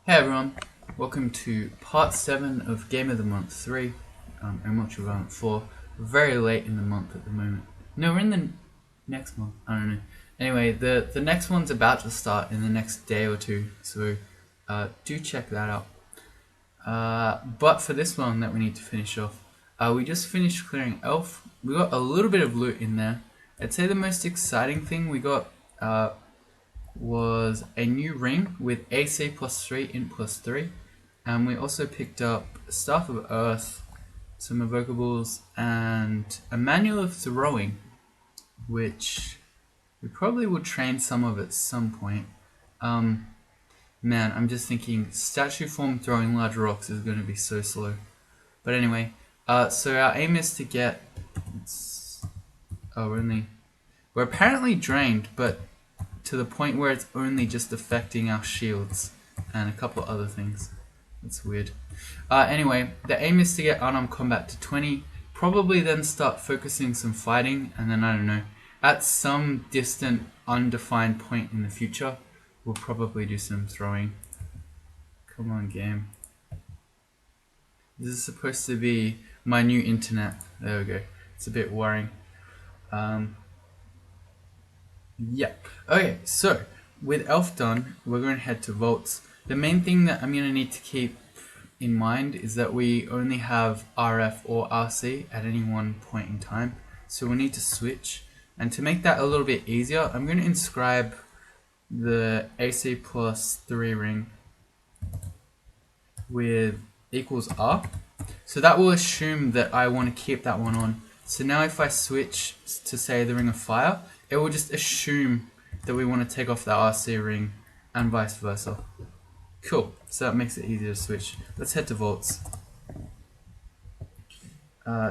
Hey everyone, welcome to part 7 of Game of the Month 3 and Much of Round 4. We're very late in the month at the moment. No, we're in the next month, I don't know. Anyway, the next one's about to start in the next day or two, so do check that out. But for this one that we need to finish off, we just finished clearing Elf. We got a little bit of loot in there. I'd say the most exciting thing we got was a new ring with AC +3, int +3, and we also picked up Staff of Earth, some evocables, and a manual of throwing, which we probably will train some of at some point. Man, I'm just thinking statue form throwing large rocks is going to be so slow. But anyway, so our aim is to get. We're apparently drained, but to the point where it's only just affecting our shields and a couple other things. That's weird. Anyway, the aim is to get unarmed combat to 20, probably then start focusing some fighting, and then I don't know, at some distant undefined point in the future, we'll probably do some throwing. Come on, game. This is supposed to be my new internet. There we go. It's a bit worrying. Yeah. Okay, so with Elf done, we're going to head to Vaults. The main thing that I'm going to need to keep in mind is that we only have RF or RC at any one point in time. So we need to switch. And to make that a little bit easier, I'm going to inscribe the AC +3 ring with equals R. So that will assume that I want to keep that one on. So now if I switch to say the Ring of Fire, it will just assume that we want to take off the RC ring and vice versa. Cool, so that makes it easier to switch. Let's head to Vaults.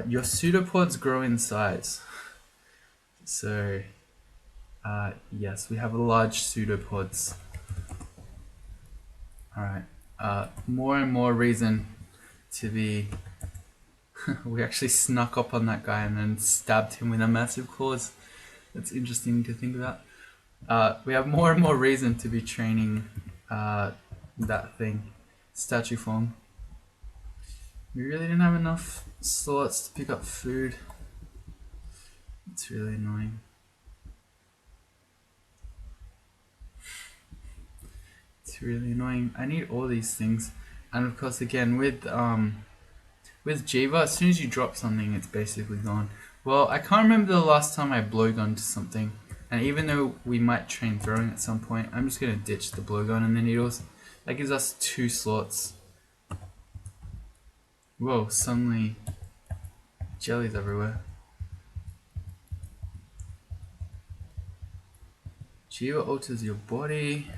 Your pseudopods grow in size. So, yes, we have large pseudopods. Alright, more and more reason to be... we actually snuck up on that guy and then stabbed him with a massive claws. That's interesting to think about. We have more and more reason to be training that thing, statue form. We really didn't have enough slots to pick up food. It's really annoying. It's really annoying. I need all these things, and of course, again with Jiva, as soon as you drop something, it's basically gone. Well, I can't remember the last time I blowgun to something, and even though we might train throwing at some point, I'm just gonna ditch the blowgun and the needles. That gives us 2 slots. Whoa, suddenly jellies everywhere. Jiva alters your body.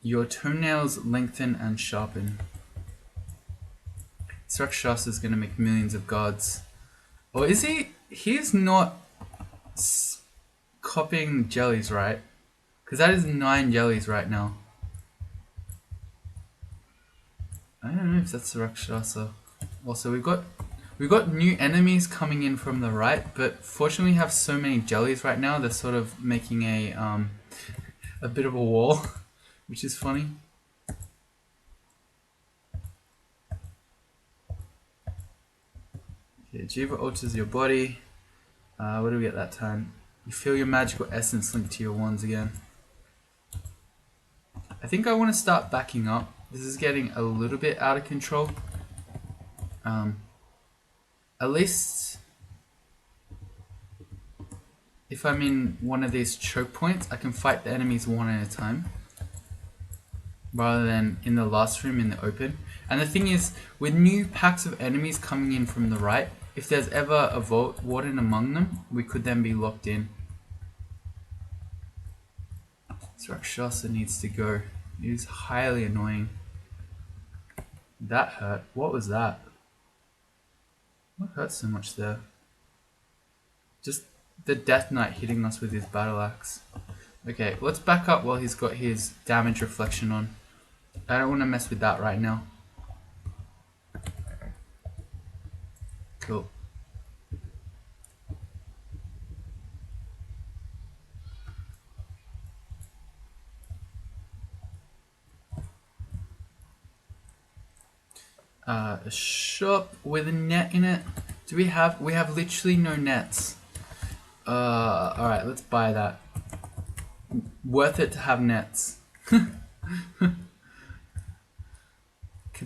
Your toenails lengthen and sharpen. Rakshasa is gonna make millions of gods. Or is he? He's not copying jellies, right? Because that is 9 jellies right now. I don't know if that's Rakshasa. Also, we've got new enemies coming in from the right, but fortunately we have so many jellies right now, they're sort of making a bit of a wall, which is funny. Okay, Jiva alters your body. What do we get that time? You feel your magical essence linked to your wands again. I think I want to start backing up. This is getting a little bit out of control. At least if I'm in one of these choke points, I can fight the enemies one at a time, rather than in the last room in the open. And the thing is, with new packs of enemies coming in from the right, if there's ever a Vault Warden among them, we could then be locked in. So Rakshasa needs to go. It is highly annoying. That hurt. What was that? What hurt so much there? Just the Death Knight hitting us with his battle axe. Okay, let's back up while he's got his damage reflection on. I don't want to mess with that right now. Cool. A shop with a net in it. Do we have? We have literally no nets. Alright, let's buy that. Worth it to have nets. Could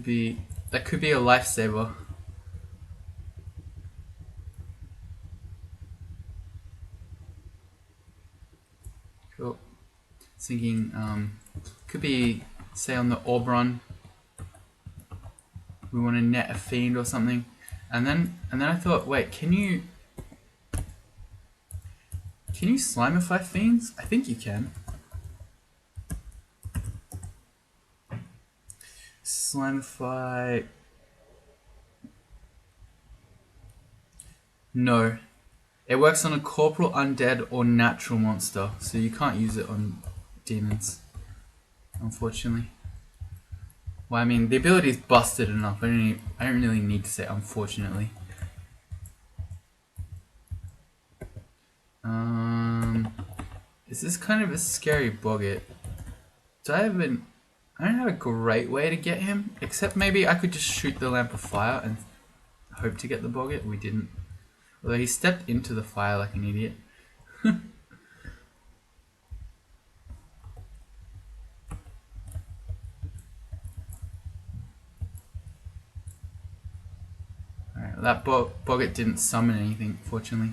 be, that could be a lifesaver. Cool. Thinking, could be, say on the Oberon, we want to net a fiend or something, and then I thought, wait, can you slimify fiends? I think you can. Slimify. No. It works on a corporal, undead, or natural monster, so you can't use it on demons, unfortunately. Well, I mean, the ability is busted enough. I don't really need to say unfortunately. This is kind of a scary boggart. I don't have a great way to get him, except maybe I could just shoot the lamp of fire and hope to get the boggart. We didn't. Although he stepped into the fire like an idiot. Alright, that boggart didn't summon anything, fortunately.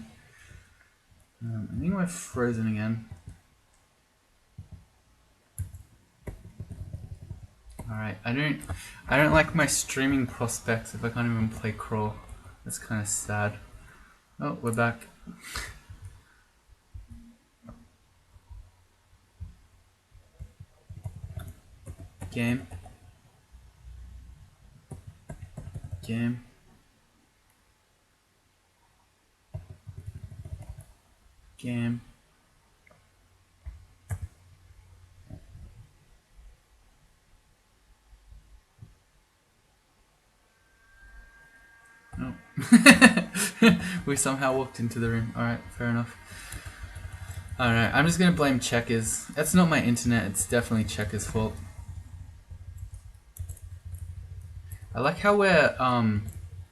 I think we're frozen again. Alright, I don't like my streaming prospects if I can't even play crawl. That's kind of sad. Oh, we're back. Game. Game. Game. Oh. We somehow walked into the room. Alright, fair enough. Alright, I'm just gonna blame Checkers. That's not my internet, it's definitely Checkers' fault. I like how we're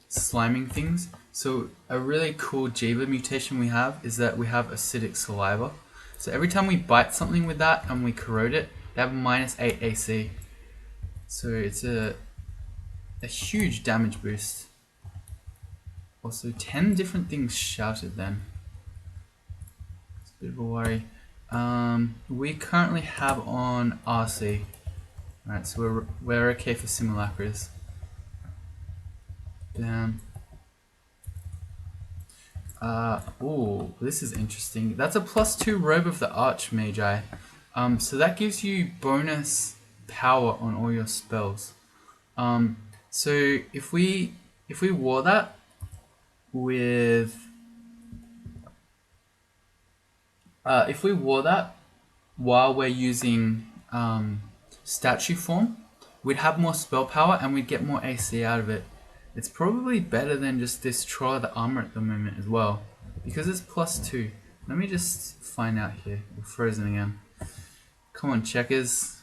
sliming things. So a really cool Jiva mutation we have is that we have acidic saliva. So every time we bite something with that and we corrode it, they have -8 AC. So it's a huge damage boost. Also 10 different things shouted then. It's a bit of a worry. We currently have on RC. Alright, so we're okay for simulacras. Damn. Ooh, this is interesting. That's a +2 Robe of the Archmagi. So that gives you bonus power on all your spells. So if we wore that with while we're using statue form, we'd have more spell power and we'd get more AC out of it. It's probably better than just this Troll of the Armor at the moment as well, because it's +2. Let me just find out here. We're frozen again. Come on, Checkers.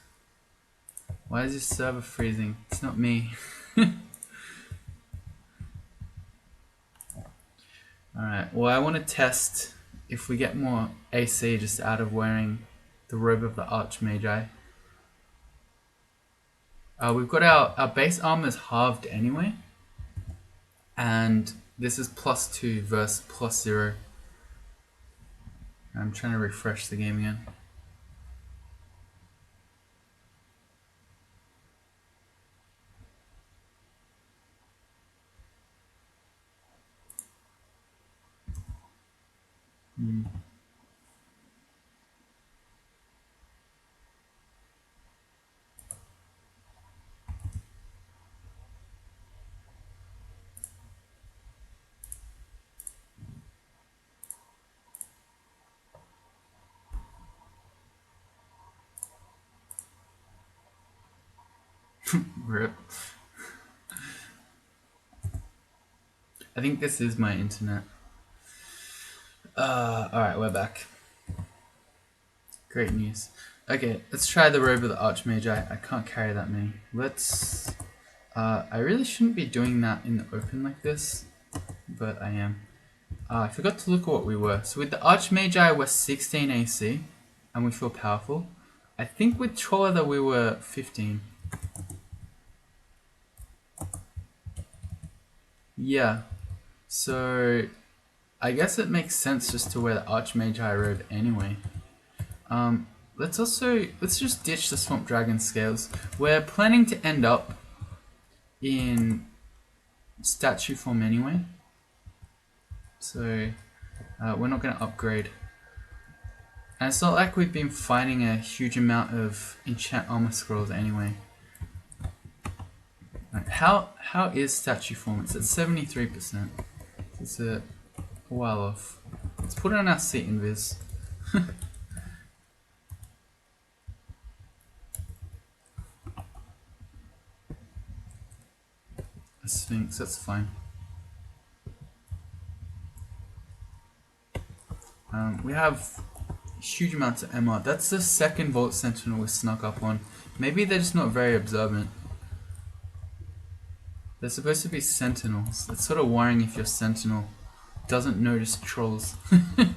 Why is your server freezing? It's not me. Alright, well I want to test if we get more AC just out of wearing the Robe of the Archmagi. We've got our base armor is halved anyway. And this is +2 versus +0. I'm trying to refresh the game again. Rip. I think this is my internet. Alright, we're back. Great news. Okay, let's try the Robe of the Archmagi. I can't carry that many. Let's I really shouldn't be doing that in the open like this, but I am. I forgot to look at what we were. So with the Archmagi, we're 16 AC, and we feel powerful. I think with Troller we were 15. Yeah, so I guess it makes sense just to wear the Archmagi robe anyway. Let's just ditch the Swamp Dragon scales. We're planning to end up in statue form anyway, so we're not going to upgrade. And it's not like we've been finding a huge amount of enchant armor scrolls anyway. Right, how is statue form? It's at 73%. It's a while off. Let's put it on our seat invis. A Sphinx, that's fine. We have huge amounts of MR. That's the second Vault Sentinel we snuck up on. Maybe they're just not very observant. They're supposed to be sentinels. It's sort of worrying if your sentinel doesn't notice trolls. It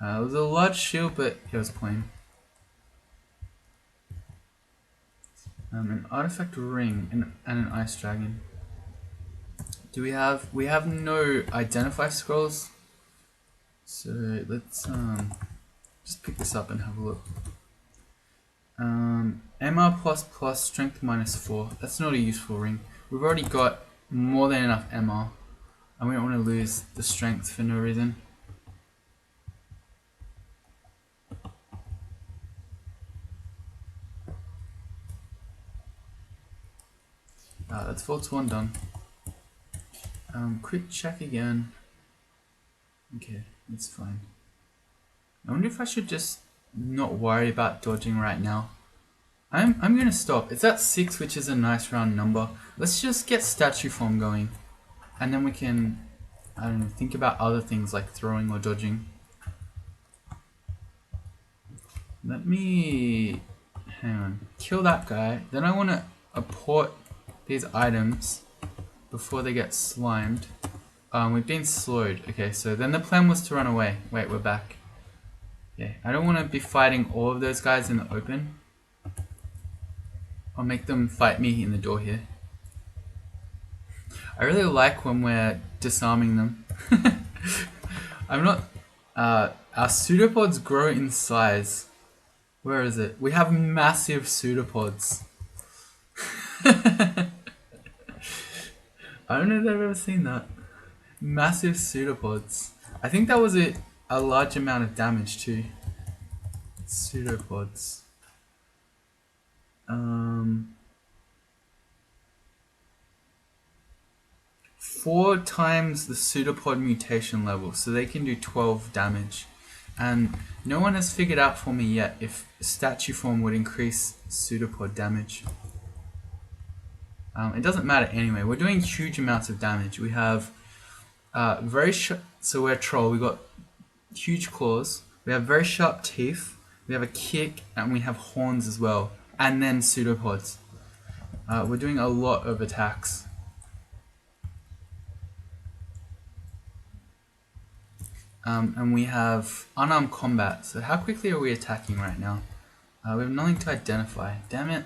was a large shield, but it was plain. An artifact ring and an ice dragon. Do we have? We have no identify scrolls. So let's just pick this up and have a look. MR plus strength -4. That's not a useful ring. We've already got more than enough MR, and we don't want to lose the strength for no reason. That's Vault 1 done. Quick check again. Okay, that's fine. I wonder if I should just not worry about dodging right now. I'm gonna stop. It's at 6, which is a nice round number. Let's just get statue form going, and then we can, I don't know, think about other things like throwing or dodging. Let me, hang on, kill that guy. Then I want to apport these items before they get slimed. We've been slowed. Okay, so then the plan was to run away. Wait, we're back. Okay, I don't want to be fighting all of those guys in the open. I'll make them fight me in the door here. I really like when we're disarming them. I'm not... our pseudopods grow in size. Where is it? We have massive pseudopods. I don't know if I've ever seen that. Massive pseudopods. I think that was a large amount of damage too. Pseudopods. 4 times the pseudopod mutation level, so they can do 12 damage. And no one has figured out for me yet if statue form would increase pseudopod damage. It doesn't matter anyway. We're doing huge amounts of damage. We have so we're troll. We got huge claws. We have very sharp teeth. We have a kick, and we have horns as well. And then pseudopods. We're doing a lot of attacks. And we have unarmed combat. So how quickly are we attacking right now? We have nothing to identify. Damn it.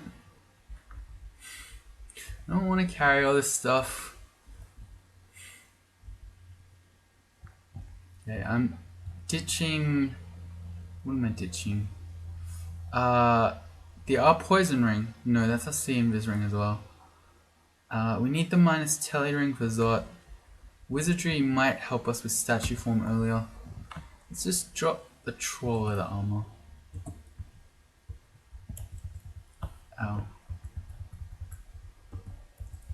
I don't want to carry all this stuff. Okay, I'm ditching... What am I ditching? The R poison ring. No, that's a C invis ring as well. We need the minus telly ring for Zot. Wizardry might help us with statue form earlier. Let's just drop the troll of the armor. Ow.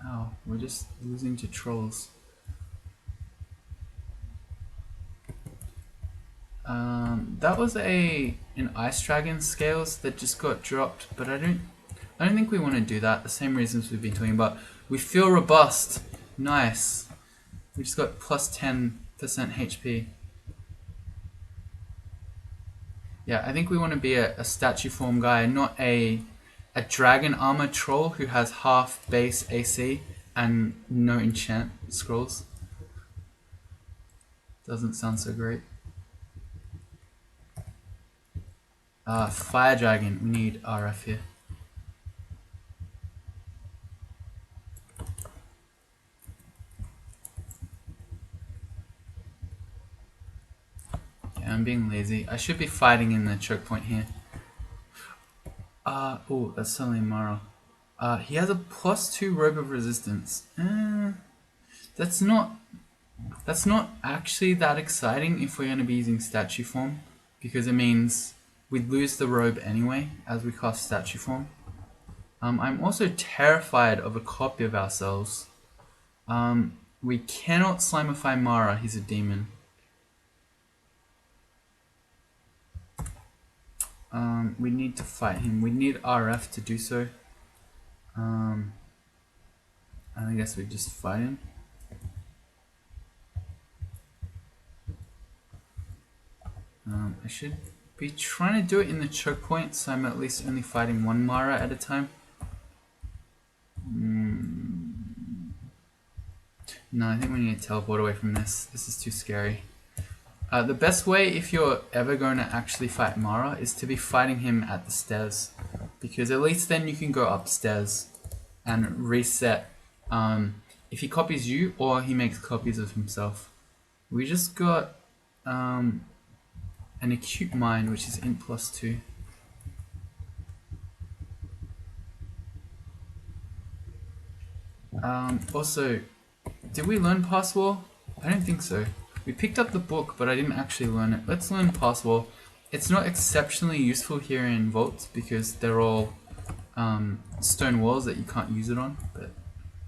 Ow, we're just losing to trolls. That was an ice dragon scales that just got dropped, but I don't think we want to do that. The same reasons we've been talking about. We feel robust. Nice. We just got plus 10% HP. Yeah, I think we want to be a statue form guy, not a dragon armor troll who has half base AC and no enchant scrolls. Doesn't sound so great. Fire dragon. We need RF here. Yeah, I'm being lazy. I should be fighting in the choke point here. Oh, that's suddenly Mara. He has a +2 robe of resistance. That's not actually that exciting if we're going to be using statue form, because it means we'd lose the robe anyway as we cast statue form. I'm also terrified of a copy of ourselves. We cannot slimify Mara, he's a demon. We need to fight him. We need RF to do so. I guess we just fight him. I should be trying to do it in the choke point, so I'm at least only fighting one Mara at a time. No, I think we need to teleport away from this. This is too scary. The best way, if you're ever going to actually fight Mara, is to be fighting him at the stairs, because at least then you can go upstairs and reset if he copies you or he makes copies of himself. We just got an acute mind, which is int +2. Also, did we learn Pass War? I don't think so. We picked up the book, but I didn't actually learn it. Let's learn Pass War. It's not exceptionally useful here in vaults because they're all stone walls that you can't use it on, but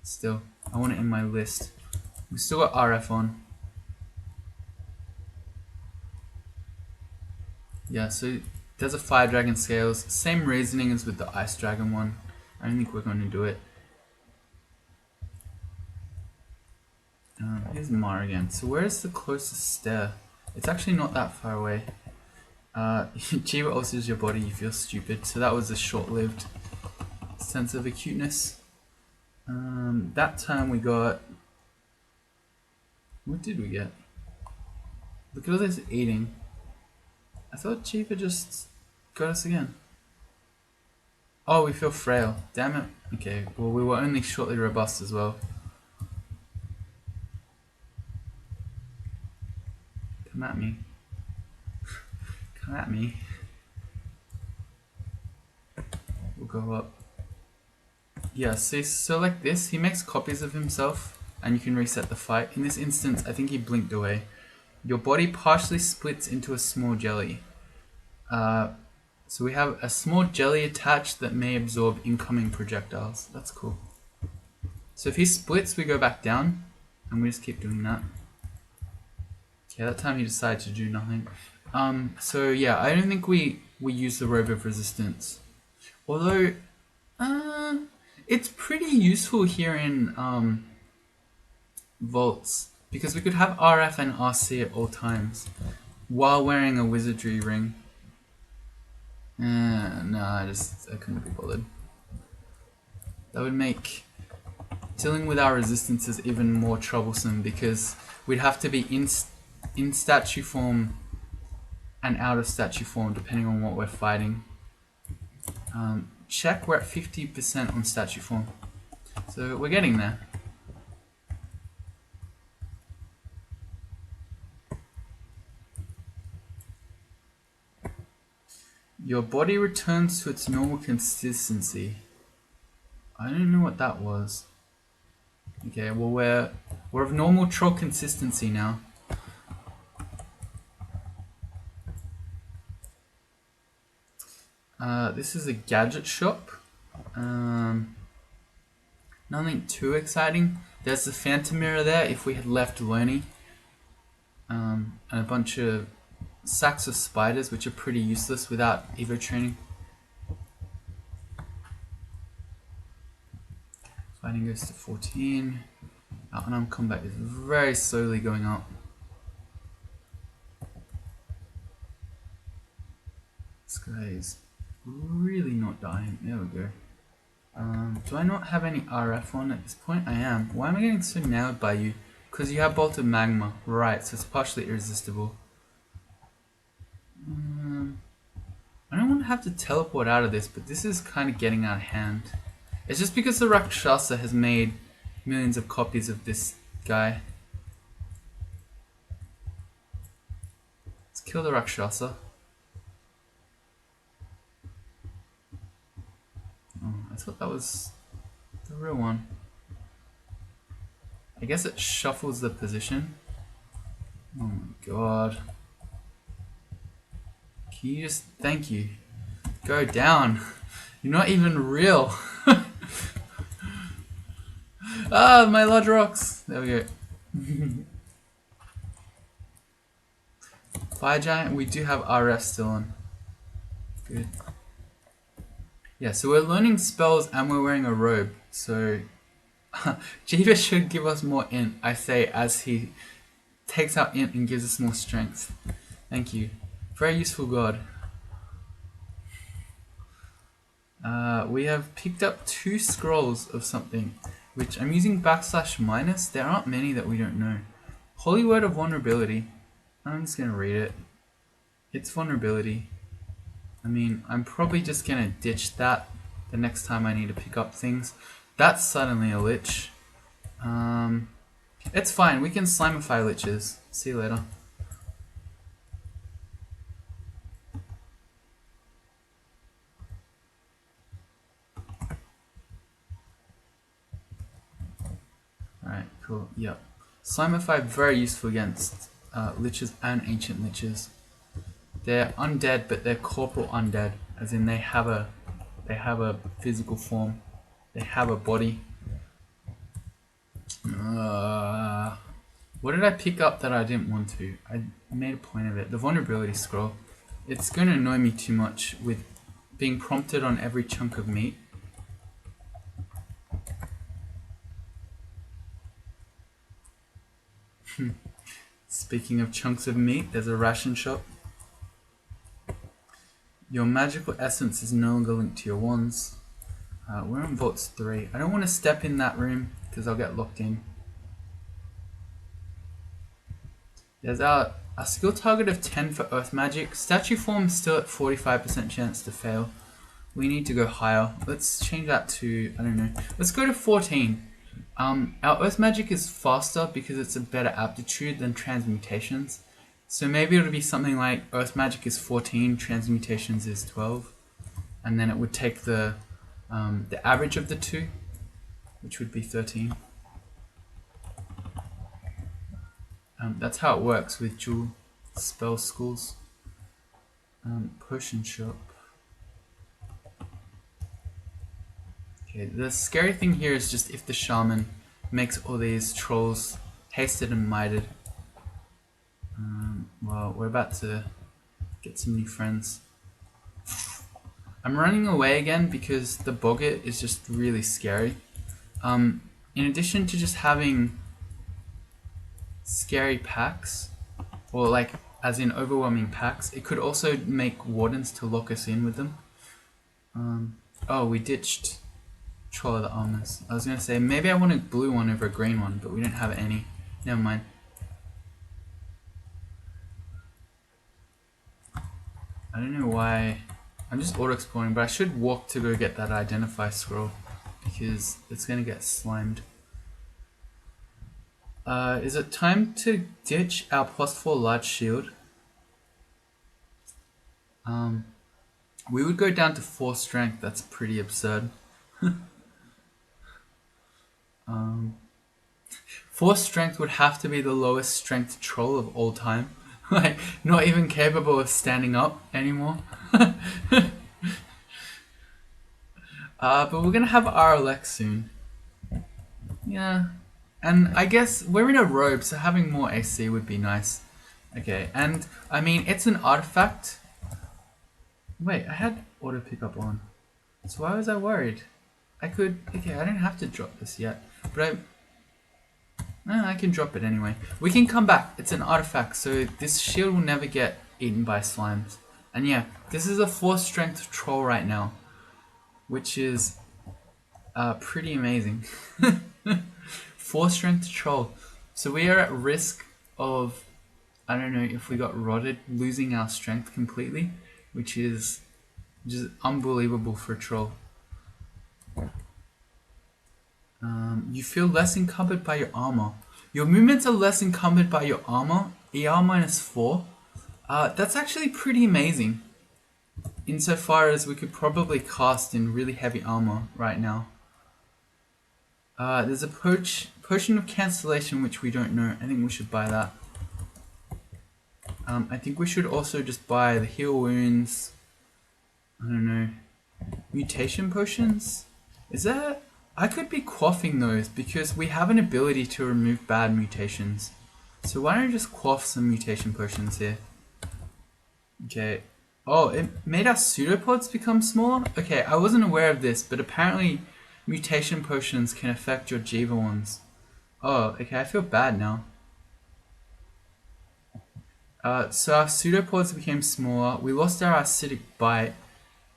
still, I want it in my list. We still got RF on. Yeah, so there's a Fire Dragon Scales. Same reasoning as with the Ice Dragon one. I don't think we're going to do it. Here's Mar again. So where's the closest stair? It's actually not that far away. Chiba alters your body, you feel stupid. So that was a short-lived sense of acuteness. That time we got... What did we get? Look at all this eating. I thought Chiba just got us again. Oh, we feel frail. Damn it. Okay, well we were only shortly robust as well. Come at me. Come at me. We'll go up. Yeah, see, so like this, he makes copies of himself and you can reset the fight. In this instance, I think he blinked away. Your body partially splits into a small jelly. So we have a small jelly attached that may absorb incoming projectiles. That's cool. So if he splits, we go back down and we just keep doing that. Okay, that time he decided to do nothing. So yeah, I don't think we use the robe of resistance. Although, it's pretty useful here in vaults because we could have RF and RC at all times while wearing a wizardry ring. No, I couldn't be bothered. That would make dealing with our resistances even more troublesome because we'd have to be in statue form and out of statue form depending on what we're fighting. Check, we're at 50% on statue form. So we're getting there. Your body returns to its normal consistency. I don't know what that was. Okay, well we're of normal troll consistency now. This is a gadget shop. Nothing too exciting. There's the phantom mirror there if we had left Loney. And a bunch of sacks of spiders, which are pretty useless without Evo training. Fighting goes to 14. Our unarmed combat is very slowly going up. This guy is really not dying. There we go. Do I not have any RF on at this point? I am. Why am I getting so nailed by you? Because you have Bolt of Magma. Right, so it's partially irresistible. I don't want to have to teleport out of this, but this is kind of getting out of hand. It's just because the Rakshasa has made millions of copies of this guy. Let's kill the Rakshasa. Oh, I thought that was the real one. I guess it shuffles the position. Oh my god. Can you just... Thank you. Go down. You're not even real. Ah, my large rocks. There we go. Fire Giant, we do have RF still on. Good. Yeah, so we're learning spells and we're wearing a robe. So Jiva should give us more int, I say, as he takes out int and gives us more strength. Thank you. Very useful god. We have picked up 2 scrolls of something, which I'm using /-. There aren't many that we don't know. Holy Word of Vulnerability. I'm just going to read it. It's vulnerability. I mean, I'm probably just going to ditch that the next time I need to pick up things. That's suddenly a lich. It's fine. We can slimify liches. See you later. Alright, cool. Yep. Slimify, very useful against liches and ancient liches. They're undead, but they're corporal undead, as in they have a physical form. They have a body. What did I pick up that I didn't want to? I made a point of it. The vulnerability scroll. It's going to annoy me too much with being prompted on every chunk of meat. Speaking of chunks of meat, there's a ration shop. Your magical essence is no longer linked to your wands. We're on Vaults 3. I don't want to step in that room because I'll get locked in. There's our skill target of 10 for Earth Magic. Statue form still at 45% chance to fail. We need to go higher. Let's change that to, I don't know. Let's go to 14. Our Earth Magic is faster because it's a better aptitude than Transmutations. So maybe it'll be something like Earth Magic is 14, Transmutations is 12. And then it would take the average of the two, which would be 13. That's how it works with dual spell schools. Potion shop. Okay, the scary thing here is just if the shaman makes all these trolls hasted and mighted. Well, we're about to get some new friends. I'm running away again because the boggart is just really scary. In addition to just having scary packs, or like as in overwhelming packs, it could also make wardens to lock us in with them. Oh, we ditched Troll of the Armors. I was going to say maybe I want a blue one over a green one, but we don't have any. Never mind. I don't know why. I'm just auto-exploring, but I should walk to go get that identify scroll because it's going to get slimed. Is it time to ditch our +4 large shield? We would go down to 4 strength. That's pretty absurd. 4 strength would have to be the lowest strength troll of all time. Like, not even capable of standing up anymore. But we're gonna have RLX soon. Yeah. And I guess we're in a robe, so having more AC would be nice. Okay, and I mean, it's an artifact. Wait, I had auto pickup on. So why was I worried? I could, okay, I don't have to drop this yet. But I can drop it anyway. We can come back. It's an artifact, so this shield will never get eaten by slimes. And yeah, this is a 4 strength troll right now, which is pretty amazing. 4 strength troll. So we are at risk of, I don't know if we got rotted, losing our strength completely, which is just unbelievable for a troll. You feel less encumbered by your armor. Your movements are less encumbered by your armor, ER -4. That's actually pretty amazing. Insofar as we could probably cast in really heavy armor right now. There's a potion of cancellation which we don't know. I think we should buy that. I think we should also just buy the heal wounds. I don't know. Mutation potions? Is that... I could be quaffing those because we have an ability to remove bad mutations. So why don't I just quaff some mutation potions here? Okay. Oh, it made our pseudopods become smaller? Okay, I wasn't aware of this, but apparently mutation potions can affect your Jiva ones. Oh, okay, I feel bad now. So our pseudopods became smaller. We lost our acidic bite.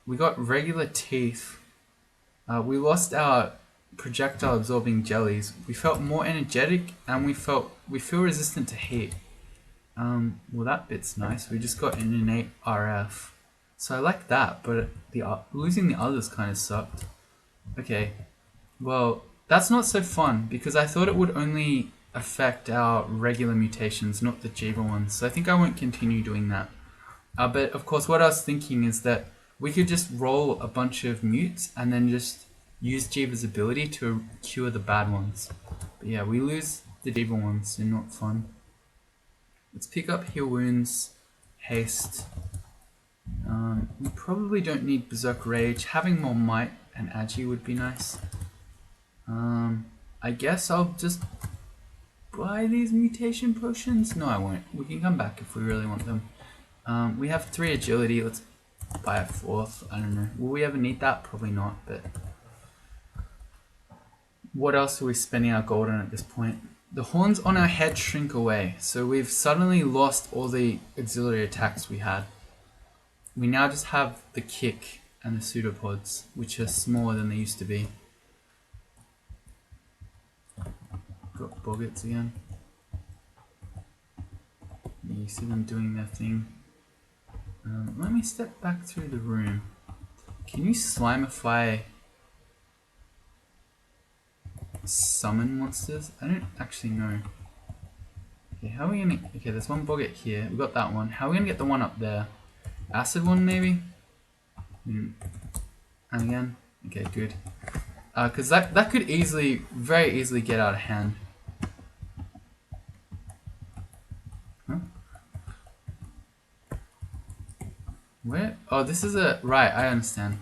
We got regular teeth. We lost our projectile absorbing jellies. We felt more energetic, and we feel resistant to heat. Well, that bit's nice. We just got an innate RF, so I like that. But losing the others kind of sucked. Okay, well that's not so fun because I thought it would only affect our regular mutations, not the Jiva ones. So I think I won't continue doing that. But of course, what I was thinking is that we could just roll a bunch of mutes and then just use Jiva's ability to cure the bad ones. But yeah, we lose the Jiva ones, so not fun. Let's pick up heal wounds, haste. We probably don't need Berserk Rage. Having more might and agi would be nice. I guess I'll just buy these mutation potions. No, I won't. We can come back if we really want them. We have 3 agility. Let's buy a 4th. I don't know. Will we ever need that? Probably not. But what else are we spending our gold on at this point? The horns on our head shrink away, so we've suddenly lost all the auxiliary attacks we had. We now just have the kick and the pseudopods, which are smaller than they used to be. Got boggets again. You see them doing their thing. Let me step back through the room. Can you slimify summon monsters? I don't actually know. Okay, how are we gonna... Okay, there's one boggett here. We got that one. How are we gonna get the one up there? Acid one, maybe? And again? Okay, good. Because that could very easily get out of hand. Huh? Where? Oh, this is a... Right, I understand.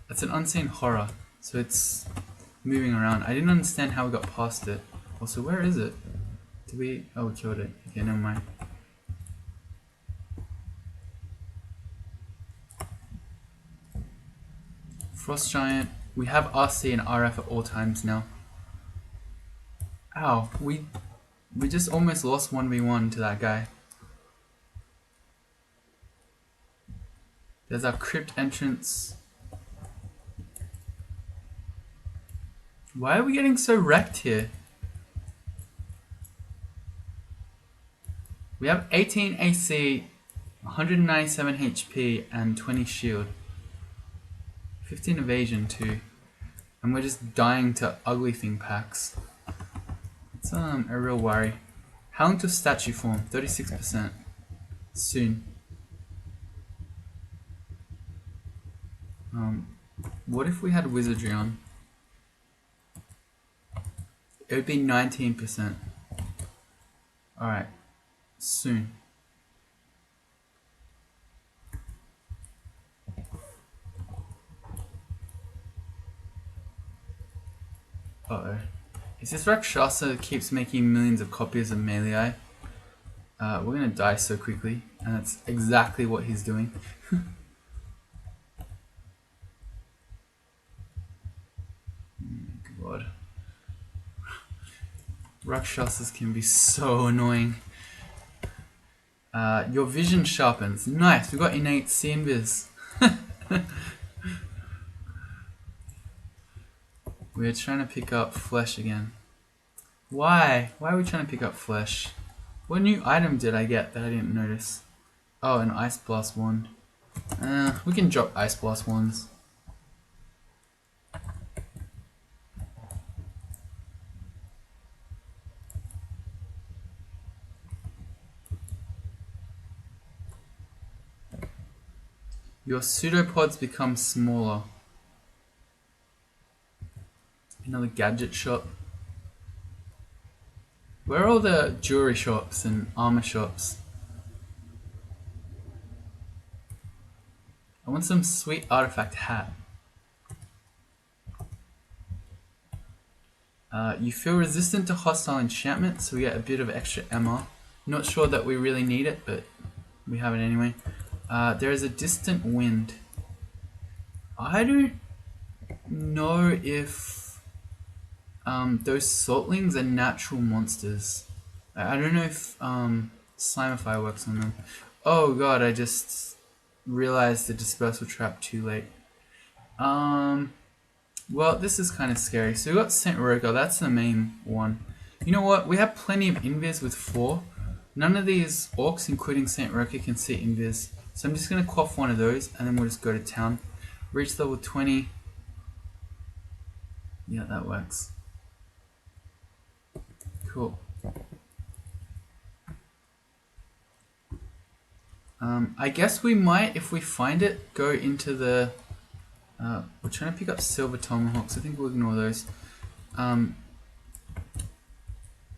That's an unseen horror. So it's moving around. I didn't understand how we got past it. Also, where is it? Did we... Oh, we killed it. Okay, never mind. Frost Giant. We have RC and RF at all times now. Ow, we just almost lost 1v1 to that guy. There's our crypt entrance. Why are we getting so wrecked here? We have 18 AC, 197 HP, and 20 shield. 15 evasion too. And we're just dying to ugly thing packs. It's a real worry. Howling to statue form, 36%. Soon. What if we had wizardry on? It would be 19%. Alright. Soon. Uh-oh. Is this Rakshasa that keeps making millions of copies of Melee? We're gonna die so quickly, and that's exactly what he's doing. God. Rakshasas can be so annoying. Your vision sharpens. Nice, we got innate see and viz. We're trying to pick up flesh again. Why? Why are we trying to pick up flesh? What new item did I get that I didn't notice? Oh, an Ice Blast wand. We can drop Ice Blast wands. Your pseudopods become smaller. Another gadget shop. Where are all the jewelry shops and armor shops? I want some sweet artifact hat. You feel resistant to hostile enchantment, so we get a bit of extra ammo. Not sure that we really need it, but we have it anyway. There is a distant wind. I don't know if those saltlings are natural monsters. I don't know if Slimify works on them. Oh god, I just realized the dispersal trap too late. Well, this is kind of scary. So we got St. Roker, that's the main one. You know what? We have plenty of invis with 4. None of these orcs, including St. Roker, can see invis. So I'm just going to quaff one of those, and then we'll just go to town. Reach level 20. Yeah, that works. Cool. I guess we might, if we find it, go into the... we're trying to pick up silver tomahawks. I think we'll ignore those.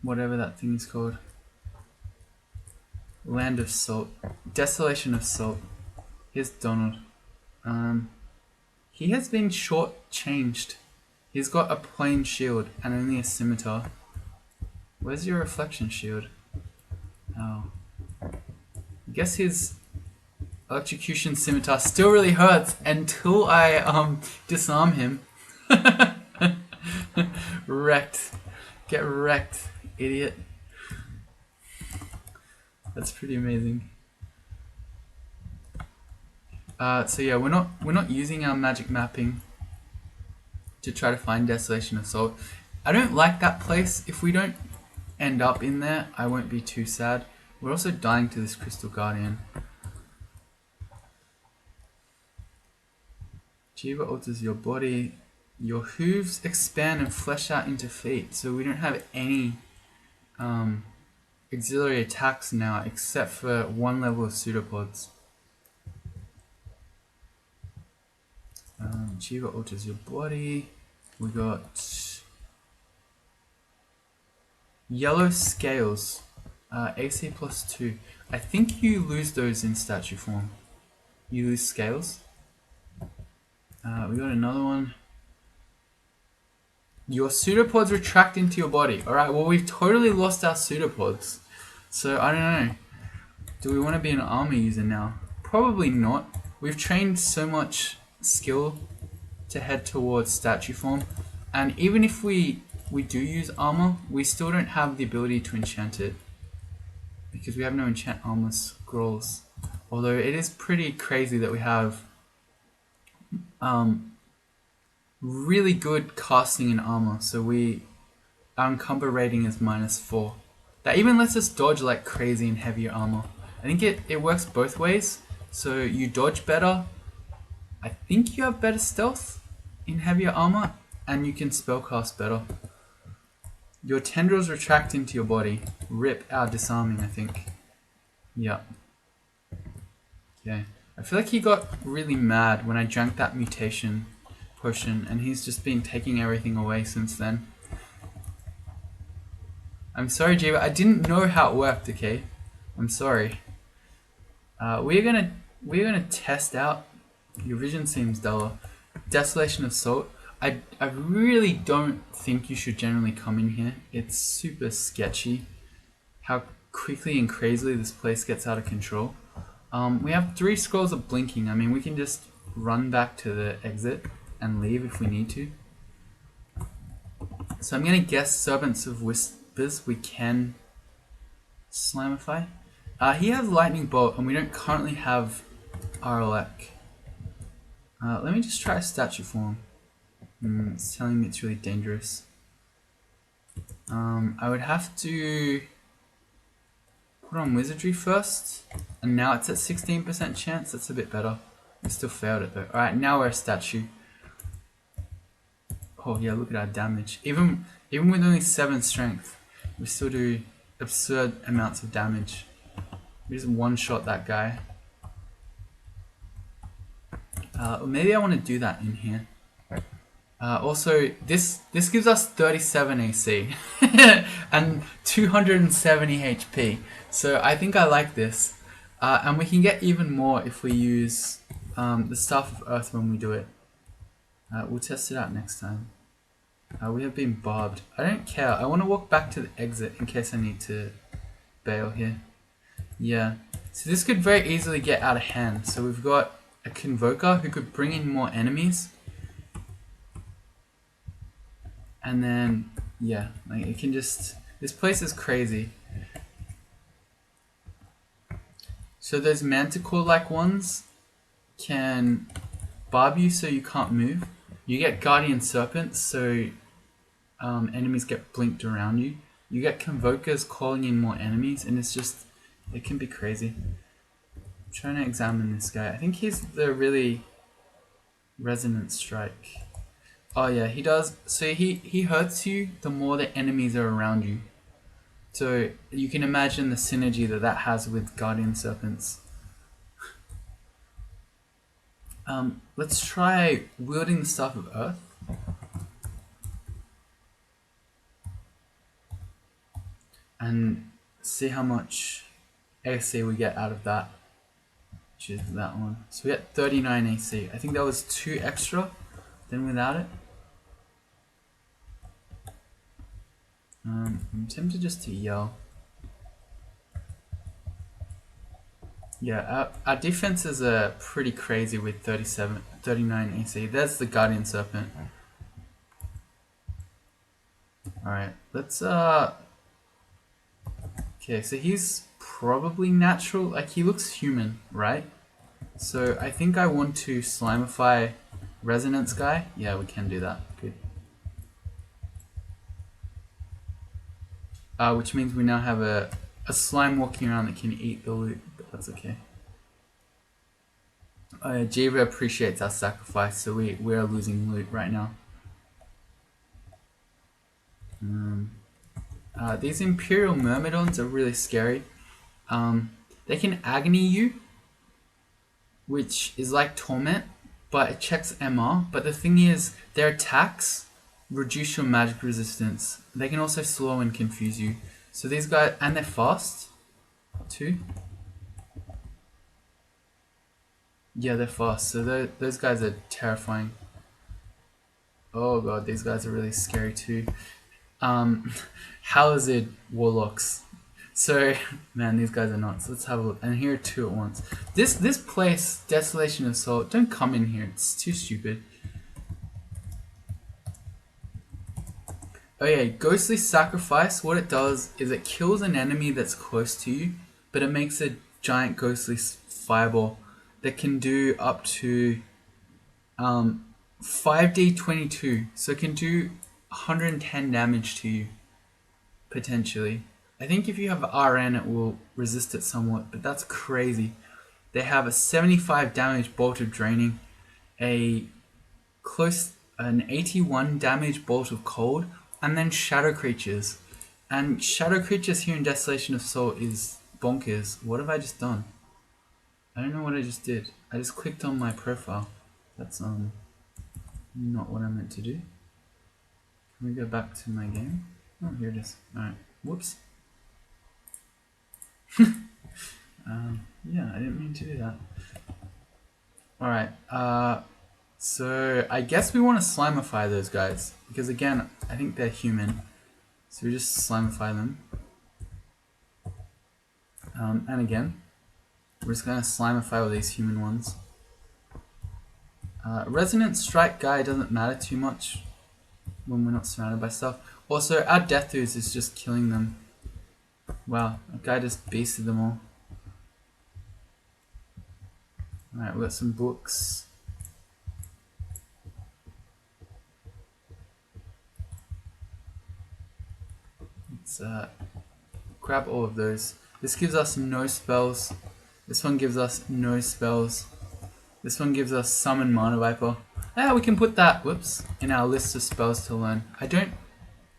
Whatever that thing is called. Land of Salt. Desolation of Salt. Here's Donald. He has been short-changed. He's got a plain shield and only a scimitar. Where's your reflection shield? Oh. I guess his electrocution scimitar still really hurts until I disarm him. Wrecked. Get wrecked, idiot. That's pretty amazing. So yeah, we're not using our magic mapping to try to find Desolation of Salt. I don't like that place. If we don't end up in there, I won't be too sad. We're also dying to this Crystal Guardian. Jiva alters your body. Your hooves expand and flesh out into feet. So we don't have any auxiliary attacks now except for 1 level of pseudopods. Jiva alters your body. We got yellow scales. AC +2. I think you lose those in statue form. You lose scales. We got another one. Your pseudopods retract into your body. Alright, well we've totally lost our pseudopods. So I don't know. Do we want to be an armor user now? Probably not. We've trained so much skill to head towards statue form. And even if we do use armor, we still don't have the ability to enchant it. Because we have no enchant armor scrolls. Although it is pretty crazy that we have really good casting in armor. So our encumber rating is -4. That even lets us dodge like crazy in heavier armor. I think it works both ways. So you dodge better. I think you have better stealth in heavier armor, and you can spellcast better. Your tendrils retract into your body. Rip our disarming, I think. Yeah. Okay. I feel like he got really mad when I drank that mutation potion, and he's just been taking everything away since then. I'm sorry, Jiva. I didn't know how it worked, okay? I'm sorry. We're gonna test out. Your vision seems duller. Desolation of Salt. I really don't think you should generally come in here. It's super sketchy how quickly and crazily this place gets out of control. We have 3 scrolls of blinking. I mean, we can just run back to the exit and leave if we need to. So I'm gonna guess Servants of Whispers we can Slimify. He has lightning bolt, and we don't currently have RLX. Let me just try a statue form. It's telling me it's really dangerous. I would have to put on wizardry first, and now it's at 16% chance. That's a bit better. We still failed it though. Alright, now we're a statue. Oh yeah, look at our damage. Even with only 7 strength, we still do absurd amounts of damage. We just one-shot that guy. Maybe I want to do that in here. Also, this gives us 37 AC and 270 HP. So I think I like this. And we can get even more if we use the Staff of Earth when we do it. We'll test it out next time. We have been barbed. I don't care. I want to walk back to the exit in case I need to bail here. Yeah. So this could very easily get out of hand. So we've got a Convoker who could bring in more enemies. And then, yeah, like it can just... This place is crazy. So those Manticore-like ones can barb you so you can't move. You get Guardian Serpents, so enemies get blinked around you. You get Convokers calling in more enemies, and it's just... It can be crazy. I'm trying to examine this guy. I think he's the really resonant strike. Oh yeah, he does. So he hurts you the more the enemies are around you. So you can imagine the synergy that has with Guardian Serpents. Let's try wielding the Staff of Earth. And see how much AC we get out of that. Which is that one. So we get 39 AC. I think that was 2 extra than without it. I'm tempted just to yell. Yeah, our defenses are pretty crazy with 39 AC. There's the Guardian Serpent. Alright, let's okay, so he's probably natural, like he looks human, right? So I think I want to Slimify Resonance guy. Yeah, we can do that. Good. Which means we now have a slime walking around that can eat the loot, but that's okay. Jiva appreciates our sacrifice, so we are losing loot right now. These Imperial Myrmidons are really scary. They can agony you, which is like Torment, but it checks MR. But the thing is, their attacks reduce your magic resistance. They can also slow and confuse you. So these guys, and they're fast too. Yeah, they're fast. So those guys are terrifying. Oh god, these guys are really scary too. Halazid Warlocks. So, man, these guys are nuts. Let's have a look. And here are 2 at once. This place, Desolation of Salt, don't come in here. It's too stupid. Oh yeah, Ghostly Sacrifice, what it does is it kills an enemy that's close to you, but it makes a giant ghostly fireball that can do up to 5d22. So it can do 110 damage to you, potentially. I think if you have RN it will resist it somewhat, but that's crazy. They have a 75 damage Bolt of Draining, an 81 damage Bolt of Cold, and then Shadow Creatures. And Shadow Creatures here in Desolation of Salt is bonkers. What have I just done? I don't know what I just did. I just clicked on my profile. That's not what I meant to do. Can we go back to my game? Oh, here it is. Alright. Whoops. Yeah, I didn't mean to do that. Alright, so I guess we want to Slimify those guys. Because again, I think they're human. So we just Slimify them. And again, we're just going to Slimify all these human ones. Resonant Strike guy doesn't matter too much when we're not surrounded by stuff. Also, our Death Ooze is just killing them. Wow, that guy just beasted them all. Alright, we got some books. Let's grab all of those. This gives us no spells. This one gives us no spells. This one gives us Summon Mana Viper. Yeah, we can put that, whoops, in our list of spells to learn.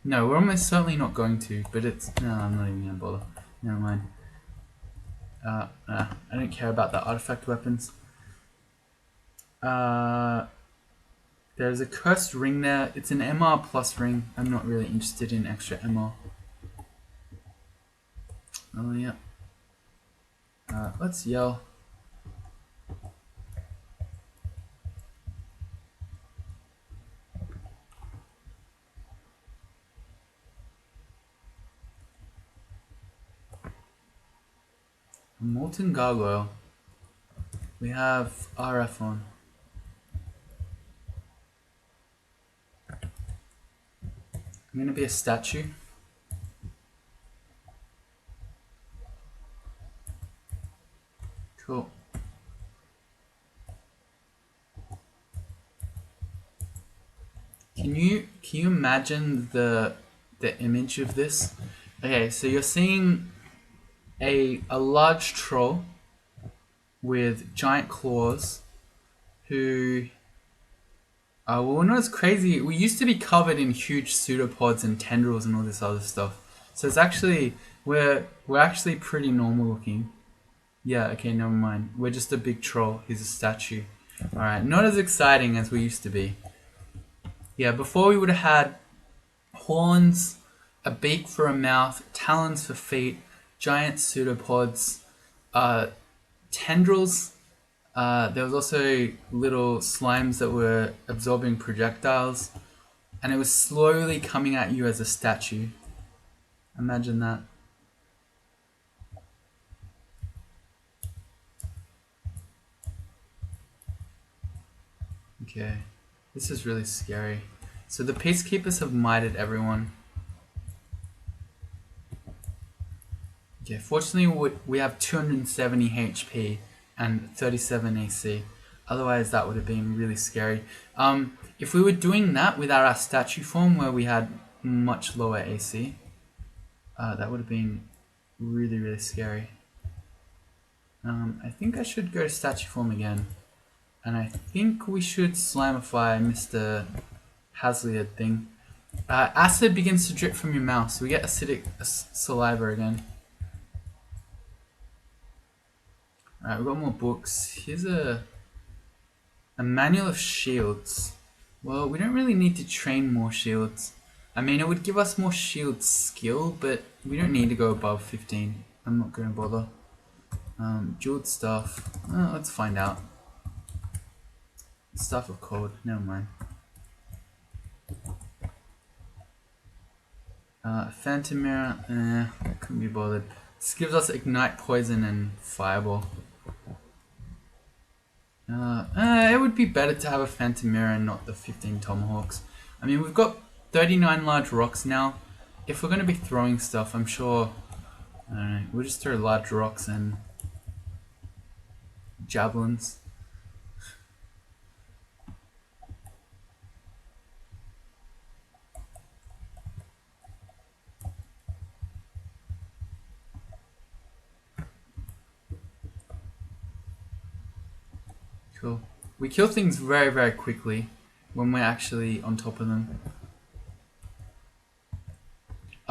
No, we're almost certainly not going to, but no, I'm not even gonna bother. Never mind. I don't care about the artifact weapons. There's a cursed ring there. It's an MR plus ring. I'm not really interested in extra MR. Oh yeah. Let's yell. Molten Gargoyle. We have RF on. I'm gonna be a statue. Cool. Can you imagine the image of this? Okay, so you're seeing a large troll with giant claws who well, not as crazy. We used to be covered in huge pseudopods and tendrils and all this other stuff. So it's actually we're actually pretty normal looking. Yeah, okay, never mind. We're just a big troll. He's a statue. Alright, not as exciting as we used to be. Yeah, before we would have had horns, a beak for a mouth, talons for feet, giant pseudopods, tendrils. There was also little slimes that were absorbing projectiles, and it was slowly coming at you as a statue. Imagine that. Okay, this is really scary. So the peacekeepers have mited everyone. Okay, fortunately we have 270 HP and 37 AC. Otherwise that would have been really scary. If we were doing that without our statue form where we had much lower AC, that would have been really, really scary. I think I should go to statue form again. And I think we should slamify Mr. Hazliard thing. Acid begins to drip from your mouth, so we get acidic saliva again. Alright, we've got more books. Here's a manual of shields. Well, we don't really need to train more shields. I mean, it would give us more shield skill, but we don't need to go above 15. I'm not going to bother. Jeweled stuff. Let's find out. Stuff of cold. Never mind. Phantom mirror. Couldn't be bothered. This gives us ignite, poison, and fireball. It would be better to have a phantom mirror and not the 15 tomahawks. I mean, we've got 39 large rocks now. If we're going to be throwing stuff, I'm sure, I don't know, we'll just throw large rocks and javelins. Cool. We kill things very, very quickly when we're actually on top of them.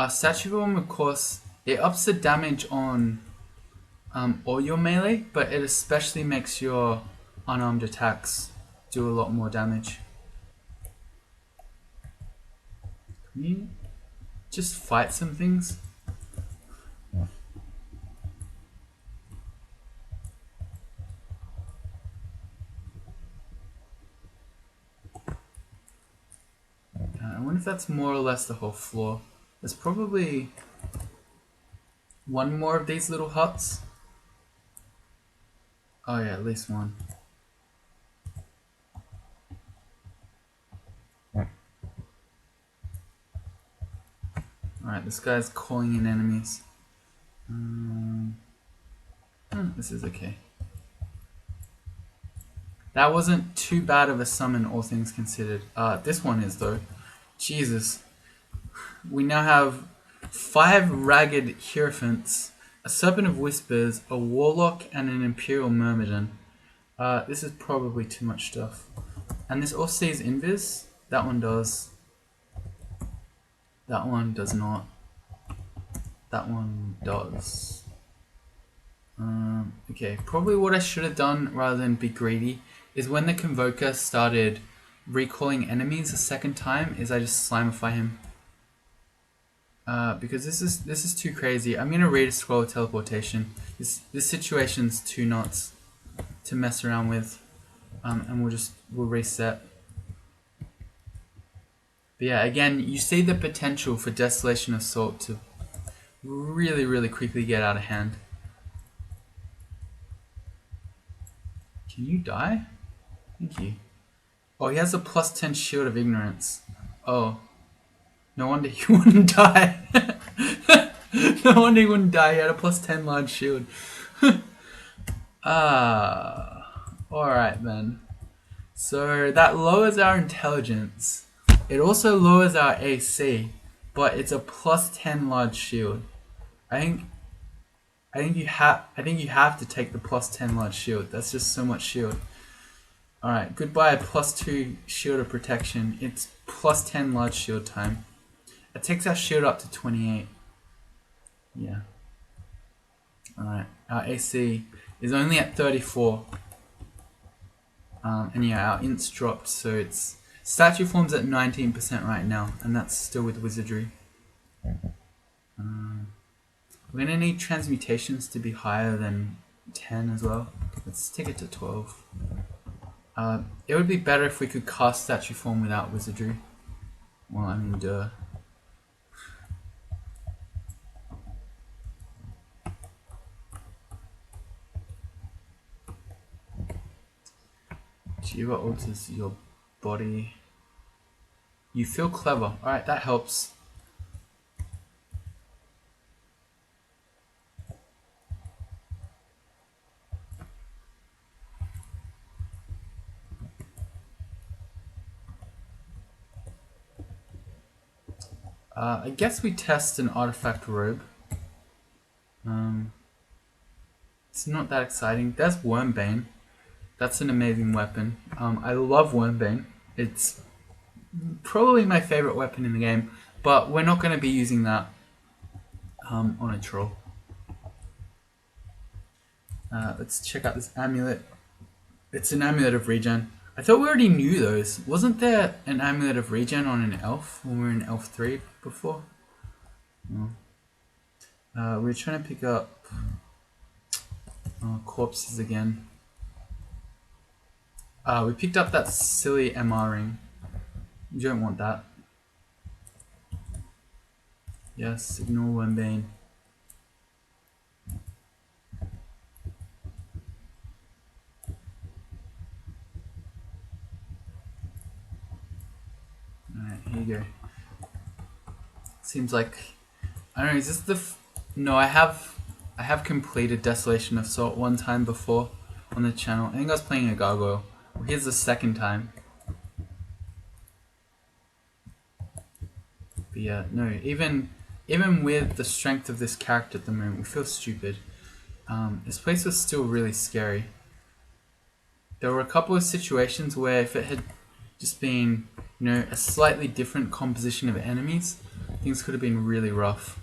Statue Form, of course, it ups the damage on all your melee, but it especially makes your unarmed attacks do a lot more damage. Can you just fight some things? I wonder if that's more or less the whole floor. There's probably one more of these little huts. Oh yeah, at least one. Alright, this guy's calling in enemies. This is okay. That wasn't too bad of a summon, all things considered. This one is, though. Jesus. We now have 5 Ragged Hierophants, a Serpent of Whispers, a Warlock, and an Imperial Myrmidon. This is probably too much stuff. And this also sees Invis. That one does. That one does not. That one does. Okay, probably what I should have done rather than be greedy is when the Convoker started recalling enemies a second time is I just Slimify him. Because this is too crazy. I'm gonna read a Scroll of Teleportation. This situation's too nuts to mess around with. And we'll reset. But yeah, again, you see the potential for Desolation of Salt to really, really quickly get out of hand. Can you die? Thank you. Oh, he has a +10 Shield of Ignorance. Oh. No wonder he wouldn't die. No wonder he wouldn't die. He had a +10 large shield. Alright then. So that lowers our intelligence. It also lowers our AC, but it's a +10 large shield. I think you have to take the +10 large shield. That's just so much shield. Alright, goodbye +2 shield of protection. It's +10 large shield time. It takes our shield up to 28. Yeah. Alright, our AC is only at 34. And yeah, our int's dropped, so it's statue form's at 19% right now, and that's still with wizardry. We're gonna need transmutations to be higher than 10 as well. Let's take it to 12. It would be better if we could cast statue form without wizardry. Well, I mean, duh. Jiva alters your body. You feel clever. Alright, that helps. I guess we test an artifact robe. It's not that exciting. There's Wormbane. That's an amazing weapon. I love Wormbane. It's probably my favorite weapon in the game, but we're not going to be using that on a troll. Let's check out this amulet. It's an amulet of regen. I thought we already knew those. Wasn't there an amulet of regen on an elf when we were in elf 3 before? No. We were trying to pick up corpses again. We picked up that silly MR ring. You don't want that. Yes, ignore Wormbane. Alright, here you go. Seems like... I don't know, is this the... No, I have completed Desolation of Salt one time before on the channel. I think I was playing a gargoyle. Well, here's the second time. But yeah, no, even with the strength of this character at the moment, we feel stupid. This place was still really scary. There were a couple of situations where if it had just been, you know, a slightly different composition of enemies, things could have been really rough.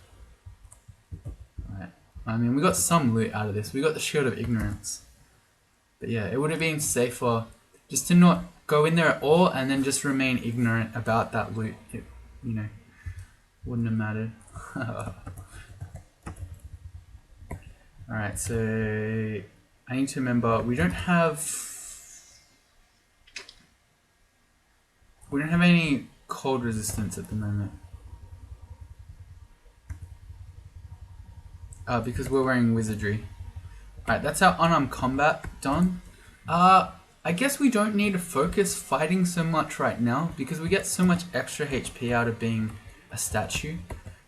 Right. I mean, we got some loot out of this. We got the Shield of Ignorance. But yeah, it would have been safer just to not go in there at all and then just remain ignorant about that loot. It, you know, wouldn't have mattered. Alright, so I need to remember we don't have any cold resistance at the moment. Because we're wearing wizardry. Alright, that's our unarmed combat done. I guess we don't need to focus fighting so much right now because we get so much extra HP out of being a statue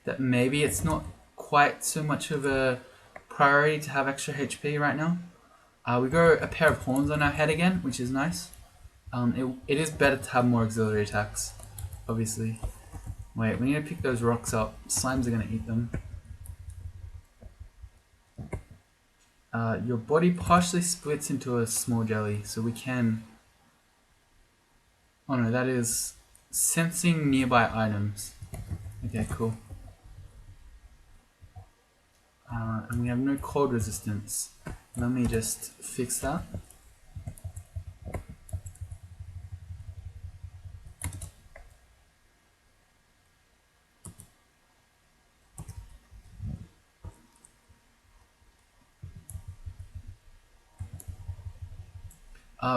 that maybe it's not quite so much of a priority to have extra HP right now. We got a pair of horns on our head again, which is nice. It is better to have more auxiliary attacks, obviously. Wait, we need to pick those rocks up. Slimes are going to eat them. Your body partially splits into a small jelly, so we can... Oh no, that is sensing nearby items. Okay, cool. And we have no cold resistance. Let me just fix that.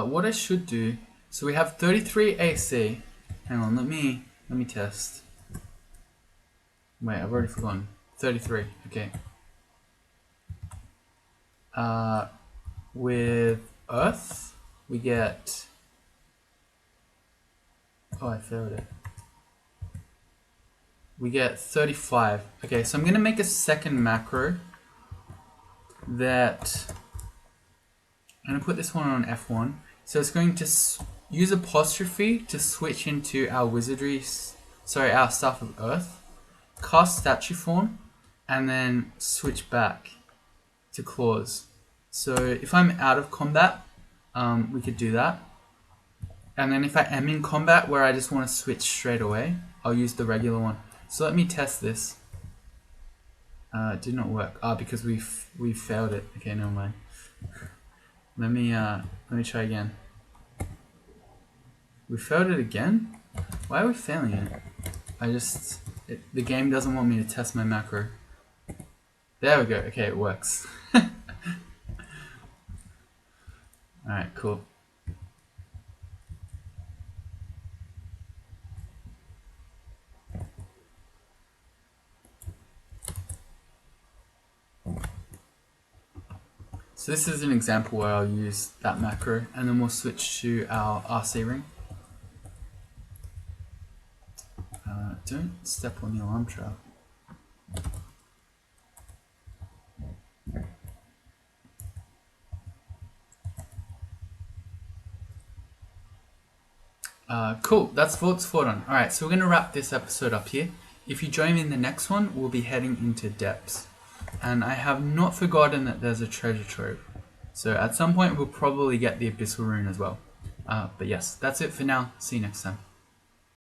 What I should do, so we have 33 AC. Hang on, let me test. Wait, I've already forgotten. 33, okay. With Earth, we get... Oh, I failed it. We get 35. Okay, so I'm going to make a second macro that... I'm going to put this one on F1. So it's going to use apostrophe to switch into our wizardry... Sorry, our Staff of Earth. Cast statue form, and then switch back to claws. So if I'm out of combat, we could do that. And then if I am in combat where I just want to switch straight away, I'll use the regular one. So let me test this. It did not work. Because we failed it. Okay, never mind. Let me try again. We failed it again? Why are we failing it? The game doesn't want me to test my macro. There we go. Okay, it works. Alright, cool. So this is an example where I'll use that macro, and then we'll switch to our RC ring. Don't step on the alarm trap. Cool, that's Vault's Fordon. Alright, so we're going to wrap this episode up here. If you join me in the next one, we'll be heading into depths. And I have not forgotten that there's a treasure trove. So at some point we'll probably get the Abyssal Rune as well. But yes, that's it for now. See you next time.